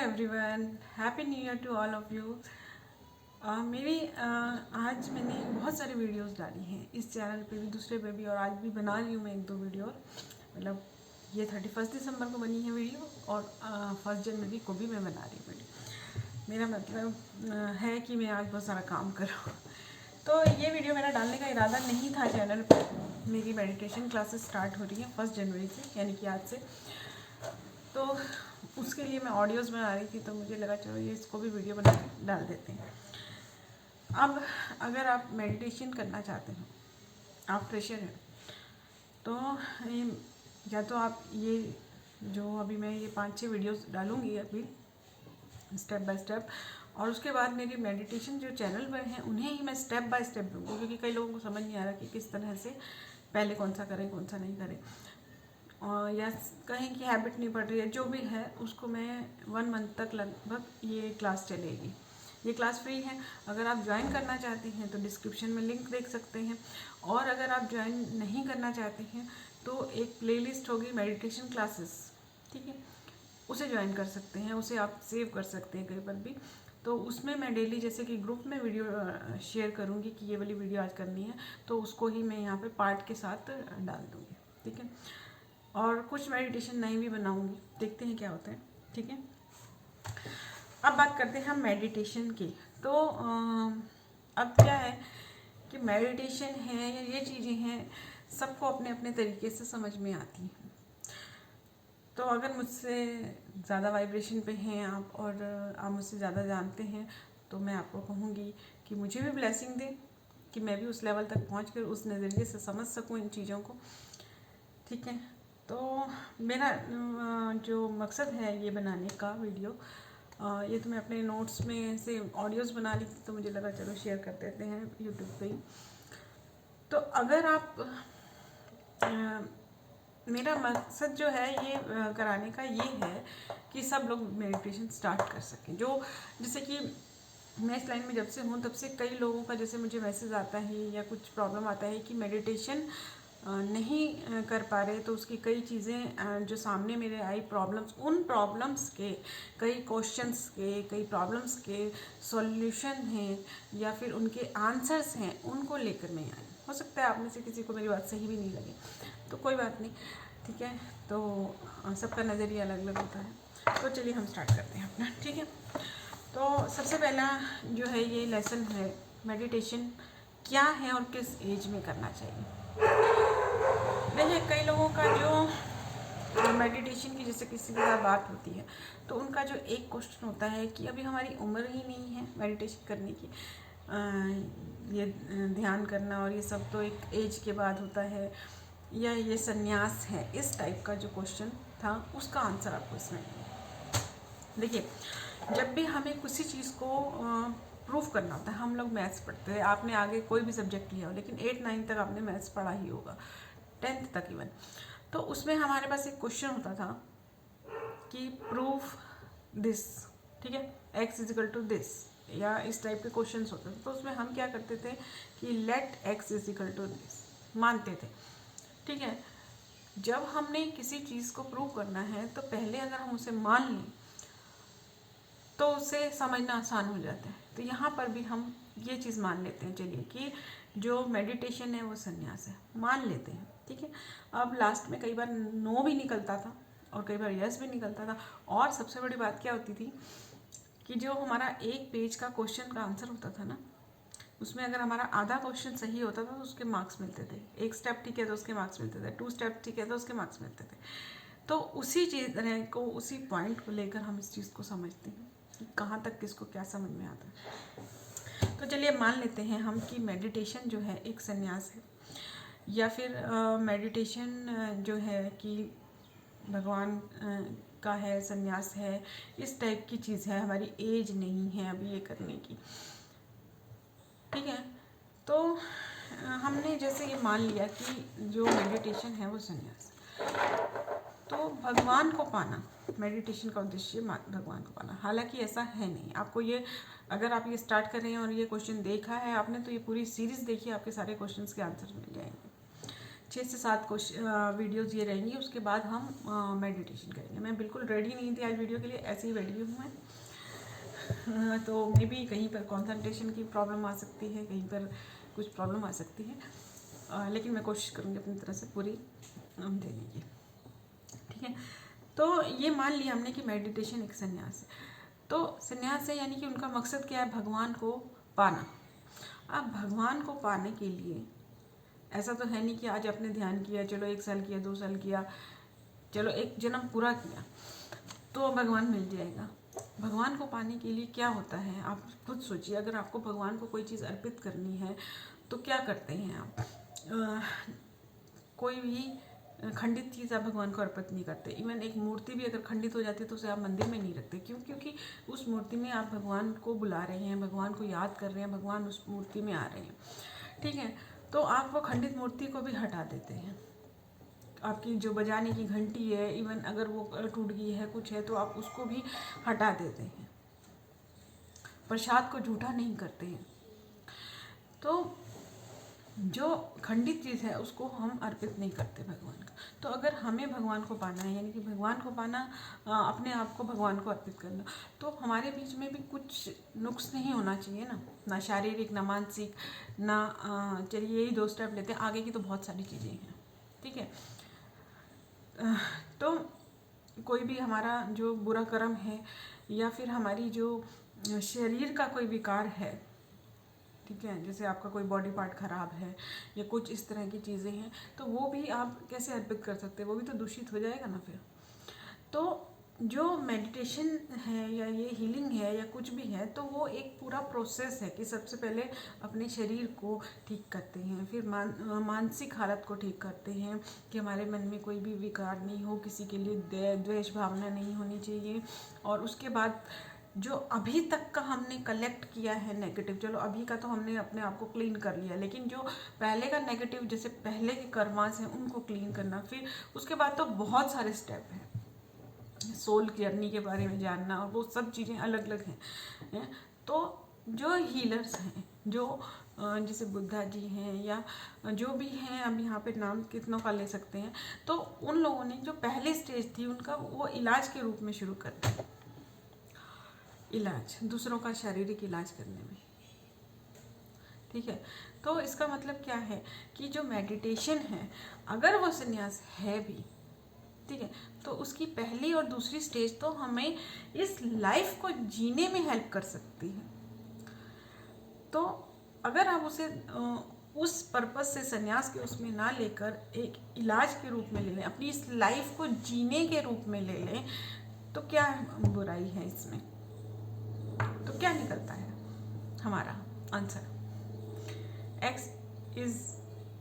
Everyone, happy new year to all of you. आज मैंने बहुत सारी वीडियोस डाली हैं इस चैनल पे भी, दूसरे पे भी, और आज भी बना रही हूँ मैं एक दो वीडियो। मतलब ये 31 दिसंबर को बनी है वीडियो और 1 जनवरी को भी मैं बना रही हूँ वीडियो। मेरा मतलब है कि मैं आज बहुत सारा काम कर रहा हूँ। तो ये वीडियो मेरा डालने का इरादा नहीं था चैनल पर। मेरी मेडिटेशन क्लासेस स्टार्ट हो रही हैं 1 जनवरी से, यानी कि आज से। तो उसके लिए मैं ऑडियोज़ बना रही थी, तो मुझे लगा चलो ये इसको भी वीडियो बना के डाल देते हैं। अब अगर आप मेडिटेशन करना चाहते हो, आप फ्रेशर हैं, तो या तो आप ये जो अभी मैं ये 5-6 वीडियोस डालूँगी अभी स्टेप बाय स्टेप, और उसके बाद मेरी मेडिटेशन जो चैनल पर हैं उन्हें ही मैं स्टेप बाय स्टेप दूँगी, क्योंकि कई लोगों को समझ नहीं आ रहा कि किस तरह से पहले कौन सा करें कौन सा नहीं करें, या कहें कि हैबिट नहीं पड़ रही है, जो भी है उसको मैं 1 मंथ तक लगभग ये क्लास चलेगी। ये क्लास फ्री है। अगर आप ज्वाइन करना चाहते हैं तो डिस्क्रिप्शन में लिंक देख सकते हैं, और अगर आप ज्वाइन नहीं करना चाहते हैं तो एक प्लेलिस्ट होगी मेडिटेशन क्लासेस, ठीक है, उसे ज्वाइन कर सकते हैं, उसे आप सेव कर सकते हैं कहीं पर भी। तो उसमें मैं डेली जैसे कि ग्रुप में वीडियो शेयर करूँगी कि ये वाली वीडियो आज करनी है, तो उसको ही मैं यहाँ पे पार्ट के साथ डाल दूँगी, ठीक है। और कुछ मेडिटेशन नई भी बनाऊंगी, देखते हैं क्या होता है, ठीक है। अब बात करते हैं हम मेडिटेशन की। तो अब क्या है कि मेडिटेशन है या ये चीज़ें हैं, सबको अपने अपने तरीके से समझ में आती हैं। तो अगर मुझसे ज़्यादा वाइब्रेशन पे हैं आप, और आप मुझसे ज़्यादा जानते हैं, तो मैं आपको कहूँगी कि मुझे भी ब्लेसिंग दें कि मैं भी उस लेवल तक पहुँच कर उस नज़रिए से समझ सकूँ इन चीज़ों को, ठीक है। तो मेरा जो मकसद है ये बनाने का वीडियो, ये तो मैं अपने नोट्स में से ऑडियोज़ बना ली थी, तो मुझे लगा चलो शेयर कर देते हैं यूट्यूब पे ही। तो अगर आप मेरा मकसद जो है ये कराने का ये है कि सब लोग मेडिटेशन स्टार्ट कर सकें। जो जैसे कि मैं इस लाइन में जब से हूँ तब से कई लोगों का जैसे मुझे मैसेज आता है या कुछ प्रॉब्लम आता है कि मेडिटेशन नहीं कर पा रहे, तो उसकी कई चीज़ें जो सामने मेरे आई प्रॉब्लम्स, उन प्रॉब्लम्स के कई क्वेश्चंस के, कई प्रॉब्लम्स के सॉल्यूशन हैं या फिर उनके आंसर्स हैं, उनको लेकर मैं आई। हो सकता है आप में से किसी को मेरी बात सही भी नहीं लगे, तो कोई बात नहीं, ठीक है। तो सबका नज़रिया अलग अलग होता है। तो चलिए हम स्टार्ट करते हैं अपना, ठीक है। तो सबसे पहला जो है ये लेसन है, मेडिटेशन क्या है और किस एज में करना चाहिए। देखिए, कई लोगों का जो मेडिटेशन की जैसे किसी के साथ बात होती है, तो उनका जो एक क्वेश्चन होता है कि अभी हमारी उम्र ही नहीं है मेडिटेशन करने की, ये ध्यान करना और ये सब तो एक एज के बाद होता है, या ये संन्यास है, इस टाइप का जो क्वेश्चन था उसका आंसर आपको इसमें। देखिए, जब भी हमें किसी चीज़ को प्रूफ करना होता है, हम लोग मैथ्स पढ़ते हैं, आपने आगे कोई भी सब्जेक्ट लिया हो, लेकिन 8-9 तक आपने मैथ्स पढ़ा ही होगा, 10th तक इवन। तो उसमें हमारे पास एक क्वेश्चन होता था कि प्रूफ दिस, ठीक है, x इजिकल टू दिस, या इस टाइप के क्वेश्चंस होते थे। तो उसमें हम क्या करते थे कि let x is equal to this मानते थे, ठीक है। जब हमने किसी चीज़ को प्रूव करना है तो पहले अगर हम उसे मान लें तो उसे समझना आसान हो जाता है। तो यहाँ पर भी हम ये चीज़ मान लेते हैं, चलिए, कि जो मेडिटेशन है वो संन्यास है, मान लेते हैं, ठीक है। अब लास्ट में कई बार नो भी निकलता था और कई बार यस भी निकलता था, और सबसे बड़ी बात क्या होती थी कि जो हमारा एक पेज का क्वेश्चन का आंसर होता था ना, उसमें अगर हमारा आधा क्वेश्चन सही होता था तो उसके मार्क्स मिलते थे, एक स्टेप ठीक है तो उसके मार्क्स मिलते थे, 2 स्टेप ठीक है तो उसके मार्क्स मिलते थे। तो उसी चीज़ को, उसी पॉइंट को लेकर हम इस चीज़ को समझते हैं कि कहाँ तक किसको क्या समझ में आता है। तो चलिए मान लेते हैं हम कि मेडिटेशन जो है एक संन्यास है, या फिर मेडिटेशन जो है कि भगवान का है, संन्यास है, इस टाइप की चीज़ है, हमारी एज नहीं है अभी ये करने की, ठीक है। तो हमने जैसे ये मान लिया कि जो मेडिटेशन है वो संन्यास, तो भगवान को पाना, मेडिटेशन का उद्देश्य भगवान को पाना। हालांकि ऐसा है नहीं, आपको ये, अगर आप ये स्टार्ट कर रहे हैं और ये क्वेश्चन देखा है आपने, तो ये पूरी सीरीज़ देखिए, आपके सारे क्वेश्चंस के आंसर मिल जाएंगे, 6 से 7 वीडियोज़ ये रहेंगी, उसके बाद हम मेडिटेशन करेंगे। मैं बिल्कुल रेडी नहीं थी आज वीडियो के लिए, ऐसे ही बैठी हूँ मैं। तो मे बी कहीं पर कंसंट्रेशन की प्रॉब्लम आ सकती है, कहीं पर कुछ प्रॉब्लम आ सकती है, लेकिन मैं कोशिश करूँगी अपनी तरफ से पूरी देने की। ठीक है, तो ये मान लिया हमने कि मेडिटेशन एक संन्यास है। तो संन्यास है यानी कि उनका मकसद क्या है? भगवान को पाना। अब भगवान को पाने के लिए ऐसा तो है नहीं कि आज आपने ध्यान किया, चलो 1 साल किया, 2 साल किया, चलो 1 जन्म पूरा किया तो भगवान मिल जाएगा। भगवान को पाने के लिए क्या होता है आप खुद सोचिए। अगर आपको भगवान को कोई चीज़ अर्पित करनी है तो क्या करते हैं आप? कोई भी खंडित चीज़ आप भगवान को अर्पित नहीं करते। इवन एक मूर्ति भी अगर खंडित हो जाती है तो उसे आप मंदिर में नहीं रखते। क्यों? क्योंकि उस मूर्ति में आप भगवान को बुला रहे हैं, भगवान को याद कर रहे हैं, भगवान उस मूर्ति में आ रहे हैं। ठीक है, तो आप वो खंडित मूर्ति को भी हटा देते हैं। आपकी जो बजाने की घंटी है, इवन अगर वो टूट गई है, कुछ है, तो आप उसको भी हटा देते हैं। प्रसाद को झूठा नहीं करते हैं। तो जो खंडित चीज़ है उसको हम अर्पित नहीं करते भगवान का। तो अगर हमें भगवान को पाना है, यानी कि भगवान को पाना, अपने आप को भगवान को अर्पित करना, तो हमारे बीच में भी कुछ नुक्स नहीं होना चाहिए ना शारीरिक, ना मानसिक, ना चलिए यही 2 स्टेप लेते हैं, आगे की तो बहुत सारी चीज़ें हैं। ठीक है, तो कोई भी हमारा जो बुरा कर्म है या फिर हमारी जो शरीर का कोई विकार है, ठीक है, जैसे आपका कोई बॉडी पार्ट खराब है या कुछ इस तरह की चीज़ें हैं, तो वो भी आप कैसे अर्पित कर सकते हैं? वो भी तो दूषित हो जाएगा ना फिर। तो जो मेडिटेशन है या ये हीलिंग है या कुछ भी है, तो वो एक पूरा प्रोसेस है कि सबसे पहले अपने शरीर को ठीक करते हैं, फिर मानसिक हालत को ठीक करते हैं कि हमारे मन में कोई भी विकार नहीं हो, किसी के लिए द्वेष भावना नहीं होनी चाहिए। और उसके बाद जो अभी तक का हमने कलेक्ट किया है नेगेटिव, चलो अभी का तो हमने अपने आप को क्लीन कर लिया, लेकिन जो पहले का नेगेटिव, जैसे पहले के कर्मास हैं, उनको क्लीन करना। फिर उसके बाद तो बहुत सारे स्टेप हैं, सोल जर्नी के बारे में जानना, और वो सब चीज़ें अलग अलग हैं। तो जो हीलर्स हैं, जो जैसे बुद्धा जी हैं या जो भी हैं, अब यहाँ पे नाम कितनों का ले सकते हैं, तो उन लोगों ने जो पहली स्टेज थी उनका वो इलाज के रूप में शुरू कर दिया। इलाज, दूसरों का शारीरिक इलाज करने में। ठीक है, तो इसका मतलब क्या है कि जो मेडिटेशन है, अगर वो संन्यास है भी, ठीक है, तो उसकी पहली और दूसरी स्टेज तो हमें इस लाइफ को जीने में हेल्प कर सकती है। तो अगर आप उसे उस पर्पस से संन्यास के उसमें ना लेकर एक इलाज के रूप में ले लें, अपनी इस लाइफ को जीने के रूप में ले लें, तो क्या बुराई है इसमें? तो क्या निकलता है हमारा answer? x is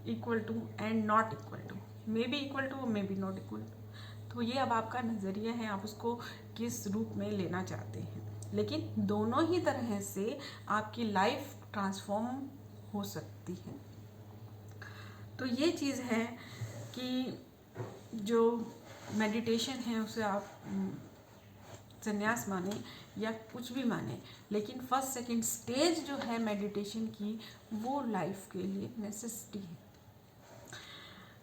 equal to and not equal to, may be equal to, may be not equal to. तो ये अब आपका नज़रिया है, आप उसको किस रूप में लेना चाहते हैं, लेकिन दोनों ही तरह से आपकी लाइफ ट्रांसफॉर्म हो सकती है। तो ये चीज़ है कि जो मेडिटेशन है उसे आप संन्यास माने या कुछ भी माने, लेकिन फर्स्ट सेकंड स्टेज जो है मेडिटेशन की, वो लाइफ के लिए नेसेसिटी है।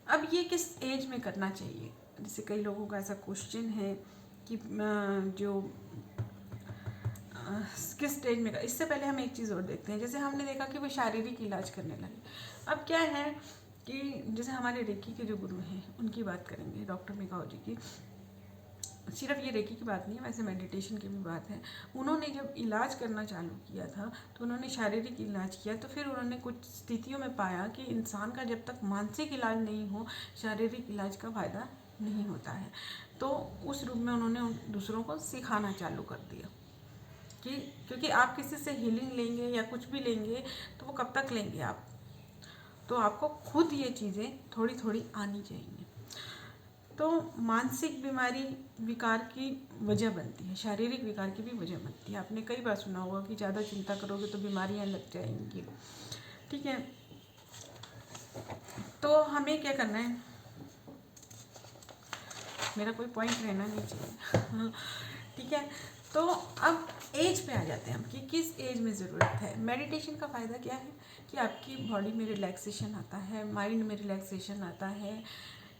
अब ये किस एज में करना चाहिए? जैसे कई लोगों का ऐसा क्वेश्चन है कि जो किस स्टेज में इससे पहले हम एक चीज़ और देखते हैं। जैसे हमने देखा कि वो शारीरिक इलाज करने लगे। अब क्या है कि जैसे हमारे रेकी के जो गुरु हैं उनकी बात करेंगे, डॉक्टर मेघाओ जी की। सिर्फ ये रेकी की बात नहीं है, वैसे मेडिटेशन की भी बात है। उन्होंने जब इलाज करना चालू किया था तो उन्होंने शारीरिक इलाज किया, तो फिर उन्होंने कुछ स्थितियों में पाया कि इंसान का जब तक मानसिक इलाज नहीं हो, शारीरिक इलाज का फ़ायदा नहीं होता है। तो उस रूप में उन्होंने दूसरों को सिखाना चालू कर दिया कि क्योंकि आप किसी से हीलिंग लेंगे या कुछ भी लेंगे तो वो कब तक लेंगे आप, तो आपको खुद ये चीज़ें थोड़ी थोड़ी आनी चाहिए। तो मानसिक बीमारी विकार की वजह बनती है, शारीरिक विकार की भी वजह बनती है। आपने कई बार सुना होगा कि ज़्यादा चिंता करोगे तो बीमारियां लग जाएंगी। ठीक है, तो हमें क्या करना है, मेरा कोई पॉइंट रहना नहीं चाहिए। ठीक है, तो अब एज पे आ जाते हैं हम कि किस एज में ज़रूरत है। मेडिटेशन का फ़ायदा क्या है कि आपकी बॉडी में रिलैक्सेशन आता है, माइंड में रिलैक्सेशन आता है।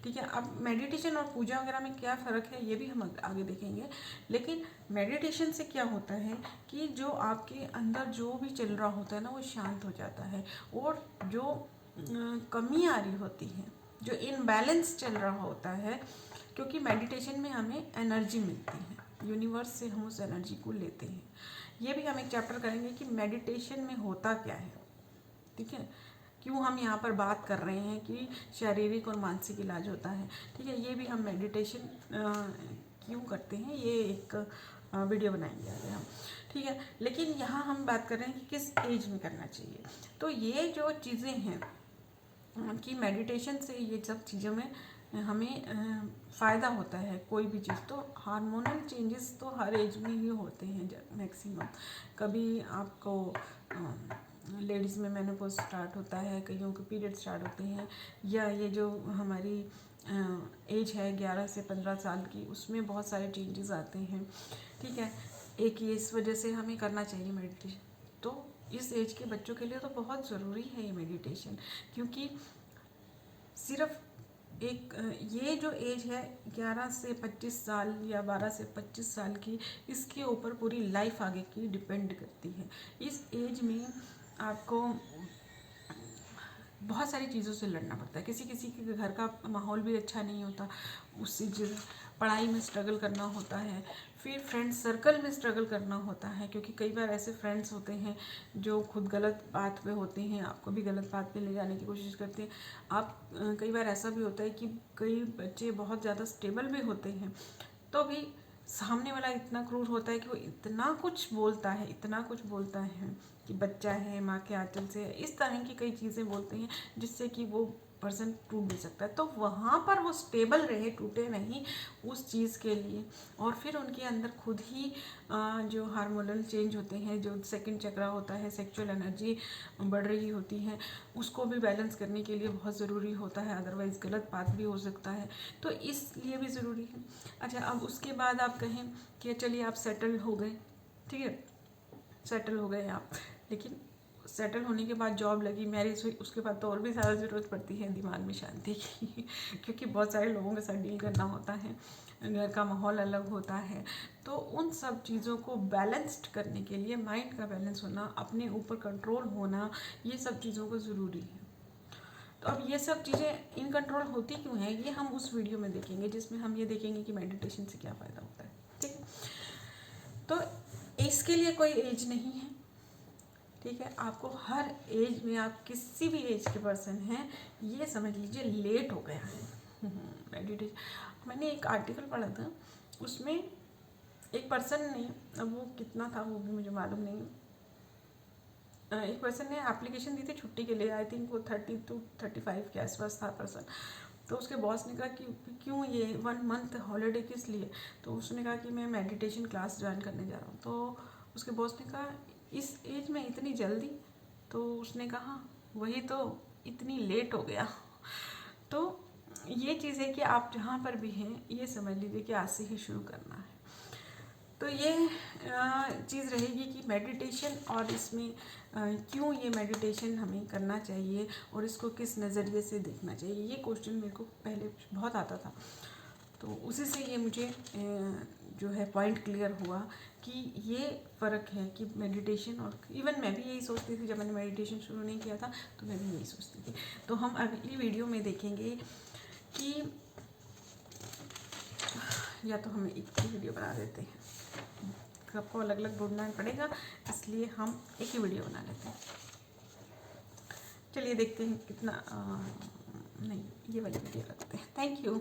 ठीक है, अब मेडिटेशन और पूजा वगैरह में क्या फ़र्क है ये भी हम आगे देखेंगे। लेकिन मेडिटेशन से क्या होता है कि जो आपके अंदर जो भी चल रहा होता है ना वो शांत हो जाता है, और जो कमी आ रही होती है, जो इनबैलेंस चल रहा होता है, क्योंकि मेडिटेशन में हमें एनर्जी मिलती है, यूनिवर्स से हम उस एनर्जी को लेते हैं। ये भी हम एक चैप्टर करेंगे कि मेडिटेशन में होता क्या है। ठीक है, क्यों हम यहाँ पर बात कर रहे हैं कि शारीरिक और मानसिक इलाज होता है। ठीक है, ये भी हम मेडिटेशन क्यों करते हैं ये एक वीडियो बनाएंगे आगे हम। ठीक है, लेकिन यहाँ हम बात कर रहे हैं कि किस एज में करना चाहिए। तो ये जो चीज़ें हैं कि मेडिटेशन से ये सब चीज़ों में हमें फ़ायदा होता है। कोई भी चीज़, तो हार्मोनल चेंजेस तो हर एज में ही होते हैं मैक्सिमम। कभी आपको लेडीज़ में मेनोपॉज स्टार्ट होता है, कईयों के पीरियड स्टार्ट होते हैं, या ये जो हमारी एज है 11 से 15 साल की, उसमें बहुत सारे चेंजेस आते हैं। ठीक है, एक ये इस वजह से हमें करना चाहिए मेडिटेशन। तो इस एज के बच्चों के लिए तो बहुत ज़रूरी है ये मेडिटेशन, क्योंकि सिर्फ एक ये जो एज है 11 से 25 साल या 12 से 25 साल की, इसके ऊपर पूरी लाइफ आगे की डिपेंड करती है। इस एज में आपको बहुत सारी चीज़ों से लड़ना पड़ता है। किसी किसी के घर का माहौल भी अच्छा नहीं होता, उससे पढ़ाई में स्ट्रगल करना होता है, फिर फ्रेंड सर्कल में स्ट्रगल करना होता है, क्योंकि कई बार ऐसे फ्रेंड्स होते हैं जो खुद गलत बात पे होते हैं, आपको भी गलत बात पे ले जाने की कोशिश करते हैं। आप कई बार ऐसा भी होता है कि कई बच्चे बहुत ज़्यादा स्टेबल भी होते हैं, तो भी सामने वाला इतना क्रूर होता है कि वो इतना कुछ बोलता है, इतना कुछ बोलता है कि बच्चा है, माँ के आंचल से है, इस तरह की कई चीज़ें बोलते हैं जिससे कि वो पर्सन टूट भी सकता है। तो वहाँ पर वो स्टेबल रहे, टूटे नहीं उस चीज़ के लिए। और फिर उनके अंदर खुद ही जो हार्मोनल चेंज होते हैं, जो सेकंड चक्रा होता है, सेक्सुअल एनर्जी बढ़ रही होती है, उसको भी बैलेंस करने के लिए बहुत ज़रूरी होता है, अदरवाइज़ गलत बात भी हो सकता है, तो इसलिए भी ज़रूरी है। अच्छा, अब उसके बाद आप कहें कि चलिए आप सेटल हो गए, ठीक है, सेटल हो गए आप, लेकिन सेटल होने के बाद जॉब लगी, मैरिज हुई, उसके बाद तो और भी ज़्यादा ज़रूरत पड़ती है दिमाग में शांति की क्योंकि बहुत सारे लोगों के साथ डील करना होता है, घर का माहौल अलग होता है। तो उन सब चीज़ों को बैलेंस्ड करने के लिए माइंड का बैलेंस होना, अपने ऊपर कंट्रोल होना, ये सब चीज़ों को ज़रूरी है। तो अब ये सब चीज़ें इन कंट्रोल होती क्यों हैं, ये हम उस वीडियो में देखेंगे, जिसमें हम ये देखेंगे कि मेडिटेशन से क्या फ़ायदा होता है। ठीक है, तो इसके लिए कोई एज नहीं है। ठीक है, आपको हर एज में, आप किसी भी एज के पर्सन हैं, ये समझ लीजिए लेट हो गया है मेडिटेशन। मैंने एक आर्टिकल पढ़ा था, उसमें एक पर्सन ने, अब वो कितना था वो भी मुझे मालूम नहीं, एक पर्सन ने एप्लीकेशन दी थी छुट्टी के लिए, आई थिंक वो 30 to 35 के आसपास था पर्सन। तो उसके बॉस ने कहा कि क्यों ये 1 month हॉलीडे किस लिए, तो उसने कहा कि मैं मेडिटेशन क्लास ज्वाइन करने जा रहा हूँ। तो उसके बॉस ने कहा इस एज में इतनी जल्दी, तो उसने कहा वही तो, इतनी लेट हो गया। तो ये चीज़ है कि आप जहाँ पर भी हैं, ये समझ लीजिए कि आज से ही शुरू करना है। तो ये चीज़ रहेगी कि मेडिटेशन, और इसमें क्यों ये मेडिटेशन हमें करना चाहिए और इसको किस नज़रिए से देखना चाहिए, ये क्वेश्चन मेरे को पहले बहुत आता था। तो उसी से ये मुझे जो है पॉइंट क्लियर हुआ कि ये फ़र्क है कि मेडिटेशन, और इवन मैं भी यही सोचती थी जब मैंने मेडिटेशन शुरू नहीं किया था, तो मैं भी यही सोचती थी। तो हम अगली वीडियो में देखेंगे कि, या तो हम एक ही वीडियो बना देते हैं, सबको अलग अलग ढूंढना पड़ेगा, इसलिए हम एक ही वीडियो बना लेते हैं। चलिए देखते हैं कितना नहीं, ये वाली वीडियो रखते हैं। Thank you.